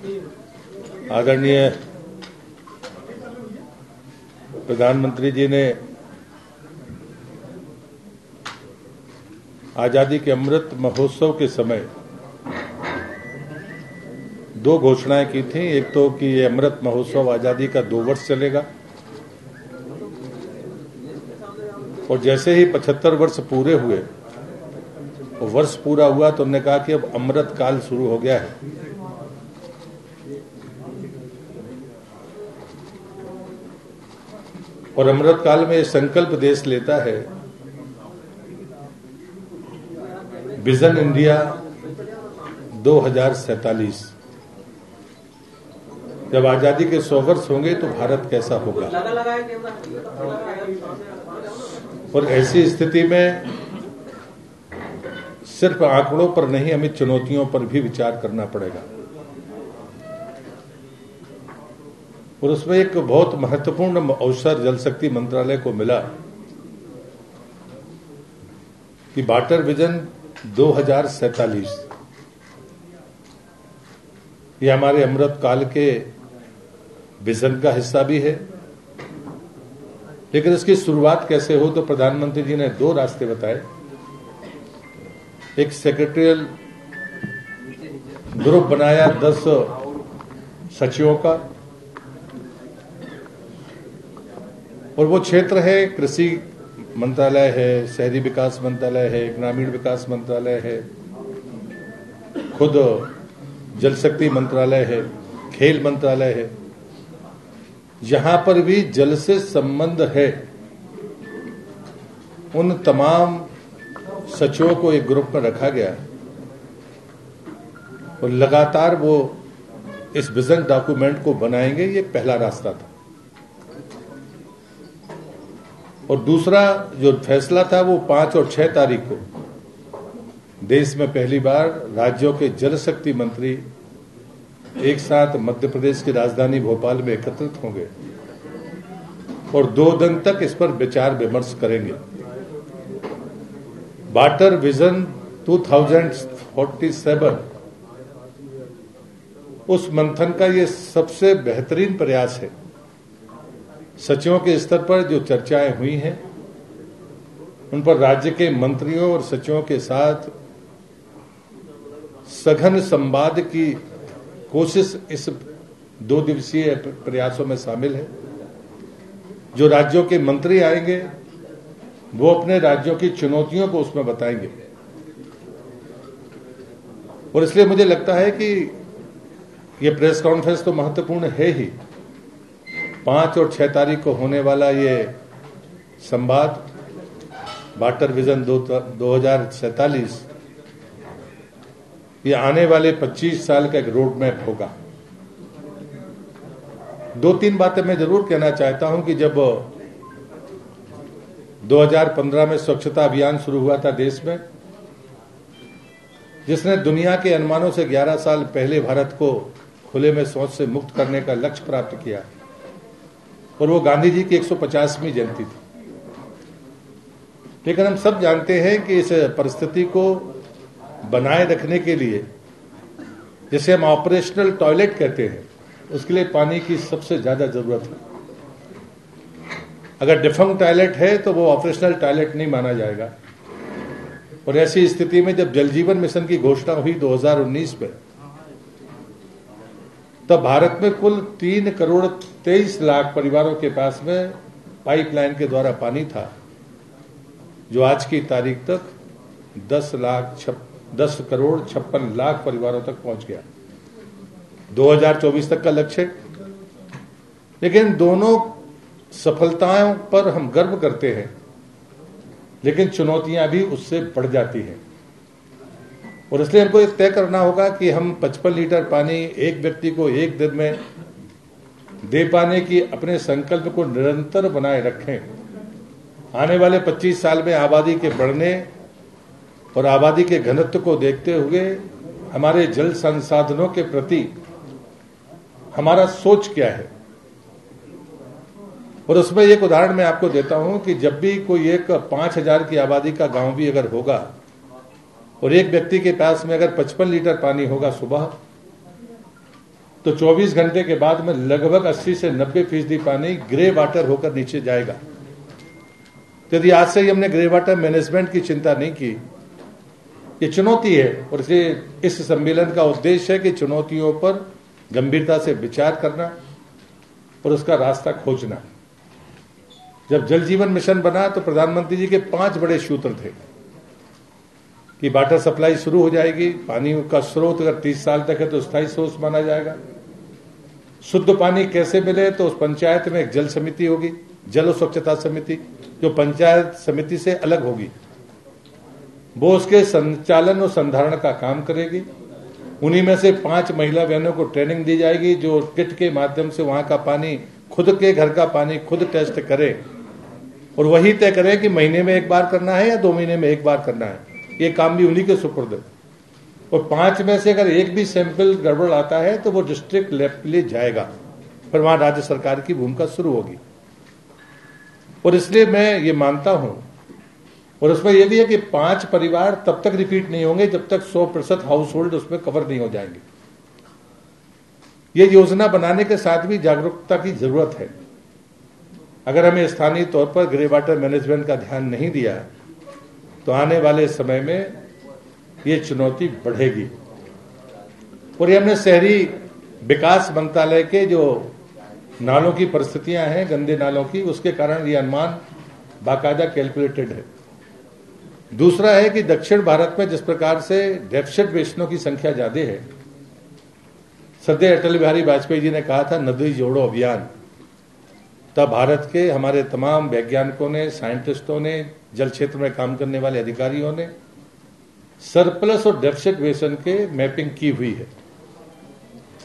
आदरणीय प्रधानमंत्री जी ने आजादी के अमृत महोत्सव के समय दो घोषणाएं की थी। एक तो कि ये अमृत महोत्सव आजादी का 2 वर्ष चलेगा और जैसे ही 75 वर्ष पूरे हुए, वो वर्ष पूरा हुआ तो उन्होंने कहा कि अब अमृत काल शुरू हो गया है। और अमृत काल में ये संकल्प देश लेता है, विजन इंडिया 2047। जब आजादी के 100 वर्ष होंगे तो भारत कैसा होगा। और ऐसी स्थिति में सिर्फ आंकड़ों पर नहीं, हमें चुनौतियों पर भी विचार करना पड़ेगा। और उसमें एक बहुत महत्वपूर्ण अवसर जल शक्ति मंत्रालय को मिला कि वाटर विजन 2047 ये हमारे अमृत काल के विजन का हिस्सा भी है। लेकिन इसकी शुरुआत कैसे हो, तो प्रधानमंत्री जी ने 2 रास्ते बताए। एक सेक्रेटरियल ग्रुप बनाया 10 सचिवों का, और वो क्षेत्र है कृषि मंत्रालय है, शहरी विकास मंत्रालय है, ग्रामीण विकास मंत्रालय है, खुद जल शक्ति मंत्रालय है, खेल मंत्रालय है। जहां पर भी जल से संबंध है उन तमाम सचिवों को एक ग्रुप में रखा गया और लगातार वो इस विजन डॉक्यूमेंट को बनाएंगे। ये पहला रास्ता था। और दूसरा जो फैसला था वो 5 और 6 तारीख को देश में पहली बार राज्यों के जल शक्ति मंत्री एक साथ मध्य प्रदेश की राजधानी भोपाल में एकत्रित होंगे और 2 दिन तक इस पर विचार विमर्श करेंगे। वाटर विजन 2047 उस मंथन का ये सबसे बेहतरीन प्रयास है। सचिवों के स्तर पर जो चर्चाएं हुई हैं उन पर राज्य के मंत्रियों और सचिवों के साथ सघन संवाद की कोशिश इस 2 दिवसीय प्रयासों में शामिल है। जो राज्यों के मंत्री आएंगे वो अपने राज्यों की चुनौतियों को उसमें बताएंगे। और इसलिए मुझे लगता है कि ये प्रेस कॉन्फ्रेंस तो महत्वपूर्ण है ही। 5 और 6 तारीख को होने वाला ये संवाद वाटर विजन 2047 ये आने वाले 25 साल का एक रोड मैप होगा। 2-3 बातें मैं जरूर कहना चाहता हूं कि जब 2015 में स्वच्छता अभियान शुरू हुआ था देश में, जिसने दुनिया के अनुमानों से 11 साल पहले भारत को खुले में शौच से मुक्त करने का लक्ष्य प्राप्त किया, और वो गांधी जी की 150वीं जयंती थी। लेकिन हम सब जानते हैं कि इस परिस्थिति को बनाए रखने के लिए, जिसे हम ऑपरेशनल टॉयलेट कहते हैं, उसके लिए पानी की सबसे ज्यादा जरूरत है। अगर डिफंक्ट टॉयलेट है तो वो ऑपरेशनल टॉयलेट नहीं माना जाएगा। और ऐसी स्थिति में जब जल जीवन मिशन की घोषणा हुई 2019 में, तब भारत में कुल 3 करोड़ 23 लाख परिवारों के पास में पाइपलाइन के द्वारा पानी था, जो आज की तारीख तक 10 करोड़ 56 लाख परिवारों तक पहुंच गया। 2024 तक का लक्ष्य। लेकिन दोनों सफलताओं पर हम गर्व करते हैं, लेकिन चुनौतियां भी उससे बढ़ जाती हैं। और इसलिए हमको ये तय करना होगा कि हम 55 लीटर पानी एक व्यक्ति को एक दिन में दे पाने की अपने संकल्प को निरंतर बनाए रखें। आने वाले 25 साल में आबादी के बढ़ने और आबादी के घनत्व को देखते हुए हमारे जल संसाधनों के प्रति हमारा सोच क्या है। और उसमें एक उदाहरण मैं आपको देता हूं कि जब भी कोई एक 5000 की आबादी का गांव भी अगर होगा और एक व्यक्ति के पास में अगर 55 लीटर पानी होगा सुबह, तो 24 घंटे के बाद में लगभग 80 से 90% पानी ग्रे वाटर होकर नीचे जाएगा। यदि आज से ही हमने ग्रे वाटर मैनेजमेंट की चिंता नहीं की, ये चुनौती है और इसलिए इस सम्मेलन का उद्देश्य है कि चुनौतियों पर गंभीरता से विचार करना और उसका रास्ता खोजना। जब जल जीवन मिशन बना तो प्रधानमंत्री जी के 5 बड़े सूत्र थे कि वाटर सप्लाई शुरू हो जाएगी, पानी का स्रोत अगर 30 साल तक है तो स्थायी सोर्स माना जाएगा, शुद्ध पानी कैसे मिले तो उस पंचायत में एक जल समिति होगी, जल स्वच्छता समिति, जो पंचायत समिति से अलग होगी, वो उसके संचालन और संधारण का काम करेगी। उन्हीं में से 5 महिला बहनों को ट्रेनिंग दी जाएगी जो किट के माध्यम से वहां का पानी, खुद के घर का पानी खुद टेस्ट करे और वही तय करे कि महीने में एक बार करना है या 2 महीने में एक बार करना है। ये काम भी उन्हीं के सुपुर्द है। और 5 में से अगर एक भी सैंपल गड़बड़ आता है तो वो डिस्ट्रिक्ट लेवल के लिए जाएगा, फिर वहां राज्य सरकार की भूमिका शुरू होगी। और इसलिए मैं ये मानता हूं, और उसमें यह भी है कि 5 परिवार तब तक रिपीट नहीं होंगे जब तक 100% हाउस होल्ड उसमें कवर नहीं हो जाएंगे। ये योजना बनाने के साथ भी जागरूकता की जरूरत है। अगर हमें स्थानीय तौर पर ग्रे वाटर मैनेजमेंट का ध्यान नहीं दिया तो आने वाले समय में ये चुनौती बढ़ेगी। और ये हमने शहरी विकास मंत्रालय के जो नालों की परिस्थितियां हैं, गंदे नालों की, उसके कारण ये अनुमान बाकायदा कैलकुलेटेड है। दूसरा है कि दक्षिण भारत में जिस प्रकार से डेफिसिट बेसिनों की संख्या ज्यादा है, श्रद्धेय अटल बिहारी वाजपेयी जी ने कहा था नदी जोड़ो अभियान, तब भारत के हमारे तमाम वैज्ञानिकों ने, साइंटिस्टों ने, जल क्षेत्र में काम करने वाले अधिकारियों ने सरप्लस और डेफिसिट बेसिन के मैपिंग की हुई है।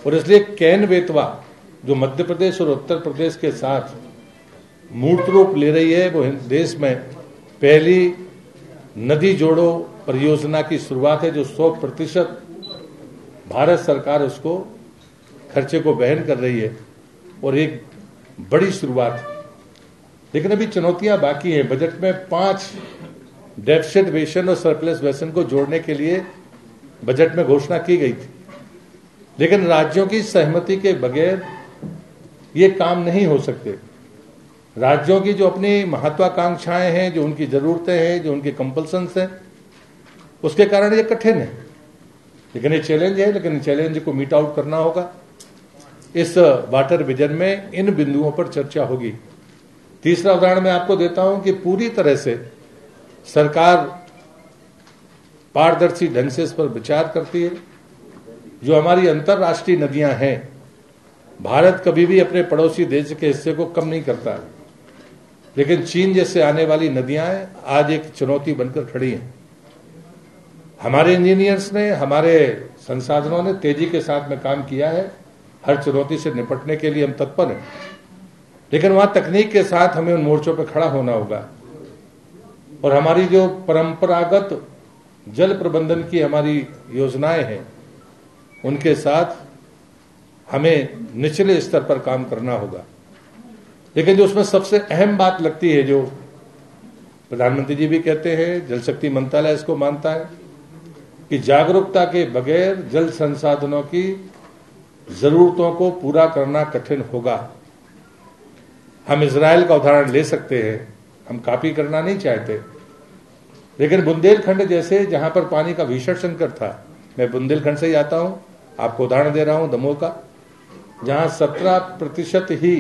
और इसलिए कैन बेतवा जो मध्य प्रदेश और उत्तर प्रदेश के साथ मूर्त रूप ले रही है, वो देश में पहली नदी जोड़ो परियोजना की शुरुआत है, जो 100% भारत सरकार उसको खर्चे को वहन कर रही है और एक बड़ी शुरुआत है। लेकिन अभी चुनौतियां बाकी हैं। बजट में 5 डेफिसिट बेसिन और सरप्लस बेसिन को जोड़ने के लिए बजट में घोषणा की गई थी, लेकिन राज्यों की सहमति के बगैर ये काम नहीं हो सकते। राज्यों की जो अपनी महत्वाकांक्षाएं हैं, जो उनकी जरूरतें हैं, जो उनके कंपल्सन्स हैं, उसके कारण ये कठिन है। लेकिन ये चैलेंज है, लेकिन चैलेंज को मीट आउट करना होगा। इस वाटर विजन में इन बिंदुओं पर चर्चा होगी। तीसरा उदाहरण मैं आपको देता हूं कि पूरी तरह से सरकार पारदर्शी ढंग से इस पर विचार करती है। जो हमारी अंतर्राष्ट्रीय नदियां हैं, भारत कभी भी अपने पड़ोसी देश के हिस्से को कम नहीं करता है, लेकिन चीन जैसे आने वाली नदियां आज एक चुनौती बनकर खड़ी हैं। हमारे इंजीनियर्स ने, हमारे संसाधनों ने तेजी के साथ में काम किया है। हर चुनौती से निपटने के लिए हम तत्पर हैं, लेकिन वहां तकनीक के साथ हमें उन मोर्चों पर खड़ा होना होगा। और हमारी जो परंपरागत जल प्रबंधन की हमारी योजनाएं हैं, उनके साथ हमें निचले स्तर पर काम करना होगा। लेकिन जो उसमें सबसे अहम बात लगती है, जो प्रधानमंत्री जी भी कहते हैं, जल शक्ति मंत्रालय इसको मानता है, कि जागरूकता के बगैर जल संसाधनों की जरूरतों को पूरा करना कठिन होगा। हम इजराइल का उदाहरण ले सकते हैं, हम कॉपी करना नहीं चाहते, लेकिन बुंदेलखंड जैसे जहां पर पानी का भीषण संकट था, मैं बुंदेलखंड से ही आता हूं, आपको उदाहरण दे रहा हूं दमोह का, जहां 17% ही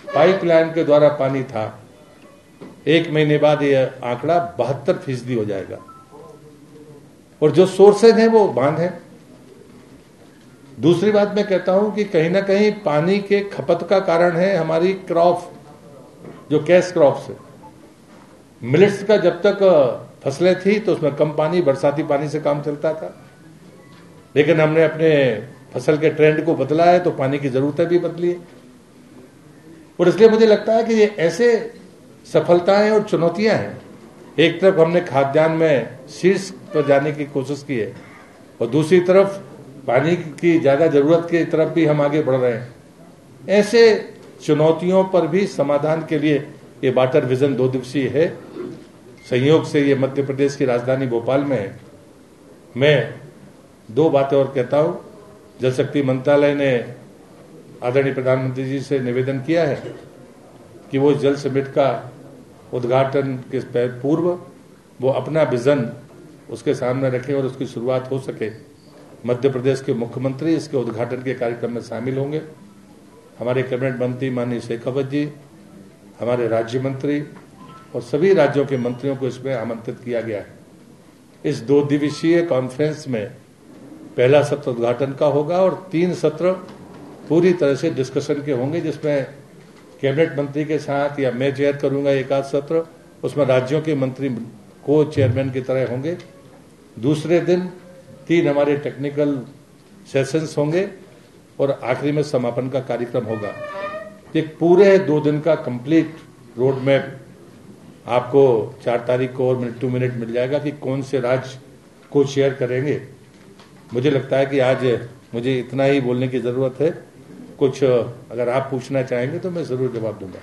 पाइपलाइन के द्वारा पानी था, 1 महीने बाद यह आंकड़ा 72% हो जाएगा। और जो सोर्सेज हैं वो बांध हैं। दूसरी बात मैं कहता हूं कि कहीं ना कहीं पानी के खपत का कारण है हमारी क्रॉप, जो कैश क्रॉप्स है। मिलेट्स का जब तक फसलें थी तो उसमें कम पानी, बरसाती पानी से काम चलता था, लेकिन हमने अपने फसल के ट्रेंड को बदला है तो पानी की जरूरतें भी बदली है। और इसलिए मुझे लगता है कि ये ऐसे सफलताएं और चुनौतियां हैं। एक तरफ हमने खाद्यान्न में शीर्ष पर जाने की कोशिश की है, और दूसरी तरफ पानी की ज्यादा जरूरत की तरफ भी हम आगे बढ़ रहे हैं। ऐसे चुनौतियों पर भी समाधान के लिए ये वाटर विजन 2 दिवसीय है। संयोग से ये मध्य प्रदेश की राजधानी भोपाल में है। मैं 2 बातें और कहता हूं। जल शक्ति मंत्रालय ने आदरणीय प्रधानमंत्री जी से निवेदन किया है कि वो जल समिट का उद्घाटन के पूर्व वो अपना विजन उसके सामने रखें और उसकी शुरुआत हो सके। मध्य प्रदेश के मुख्यमंत्री इसके उद्घाटन के कार्यक्रम में शामिल होंगे। हमारे कैबिनेट मंत्री माननीय शेखावत जी, हमारे राज्य मंत्री और सभी राज्यों के मंत्रियों को इसमें आमंत्रित किया गया है। इस 2 दिवसीय कॉन्फ्रेंस में पहला सत्र उद्घाटन का होगा और 3 सत्र पूरी तरह से डिस्कशन के होंगे, जिसमें कैबिनेट मंत्री के साथ या मैं चेयर करूंगा एक आध सत्र, उसमें राज्यों के मंत्री को चेयरमैन की तरह होंगे। दूसरे दिन 3 हमारे टेक्निकल सेशंस होंगे और आखिरी में समापन का कार्यक्रम होगा। एक पूरे 2 दिन का कंप्लीट रोड मैप आपको 4 तारीख को और मिनट टू मिनट मिल जाएगा कि कौन से राज्य को शेयर करेंगे। मुझे लगता है कि आज मुझे इतना ही बोलने की जरूरत है। कुछ अगर आप पूछना चाहेंगे तो मैं जरूर जवाब दूंगा।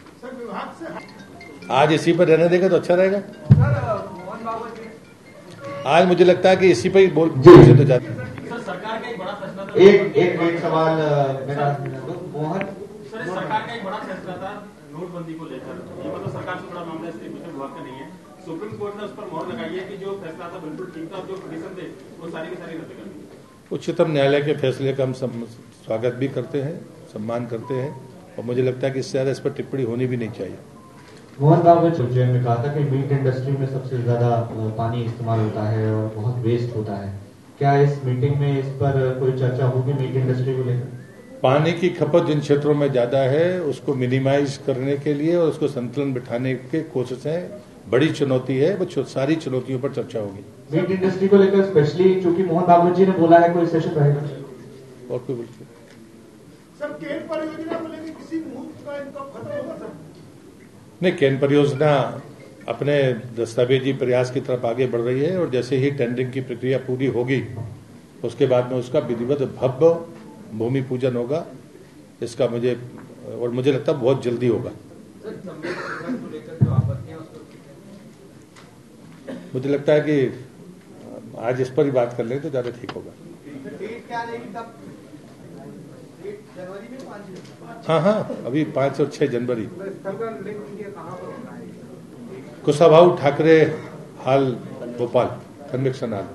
आज इसी पर रहने देगा तो अच्छा रहेगा। आज मुझे लगता है कि इसी पर ही बोल तो जाते हैं। सरकार का एक बड़ा फैसला था। एक सवाल मोहन सर, सरकार का एक बड़ा फैसला था नोटबंदी को लेकर। ये मतलब सरकार से बड़ा मामला इसलिए कुछ विभाग का नहीं है। सुप्रीम कोर्ट ने उस पर मोहर लगाई है कि जो फैसला था बिल्कुल ठीक था, जो कंडीशन थे वो सारी की सारी रद्द कर दी। उच्चतम न्यायालय के फैसले का हम स्वागत भी करते हैं, सम्मान करते हैं और मुझे लगता है कि इससे ज्यादा इस पर टिप्पणी होनी भी नहीं चाहिए। मोहन भागवत उज्जैन में कहा था कि मीट इंडस्ट्री में सबसे ज्यादा पानी इस्तेमाल होता है और बहुत वेस्ट होता है। क्या इस मीटिंग में इस पर कोई चर्चा होगी मीट इंडस्ट्री को लेकर? पानी की खपत जिन क्षेत्रों में ज्यादा है उसको मिनिमाइज करने के लिए और उसको संतुलन बिठाने की कोशिशें बड़ी चुनौती है, वो सारी चुनौतियों पर चर्चा होगी। मीट इंडस्ट्री को लेकर स्पेशली चूंकि मोहन भागवत जी ने बोला है कोई सेशन रहेगा और कोई बोलते सर, केन परियोजना को लेकर किसी मुहूर्त का इनका खत्म होगा सर? नहीं, केन परियोजना अपने दस्तावेजी प्रयास की तरफ आगे बढ़ रही है और जैसे ही टेंडरिंग की प्रक्रिया पूरी होगी उसके बाद में उसका विधिवत भव्य भूमि पूजन होगा। इसका मुझे लगता है बहुत जल्दी होगा। मुझे लगता है कि आज इस पर ही बात कर लें तो ज्यादा ठीक होगा। हाँ, अभी 5 और 6 जनवरी Kushabhau Thakre hall Bhopal, convention hall.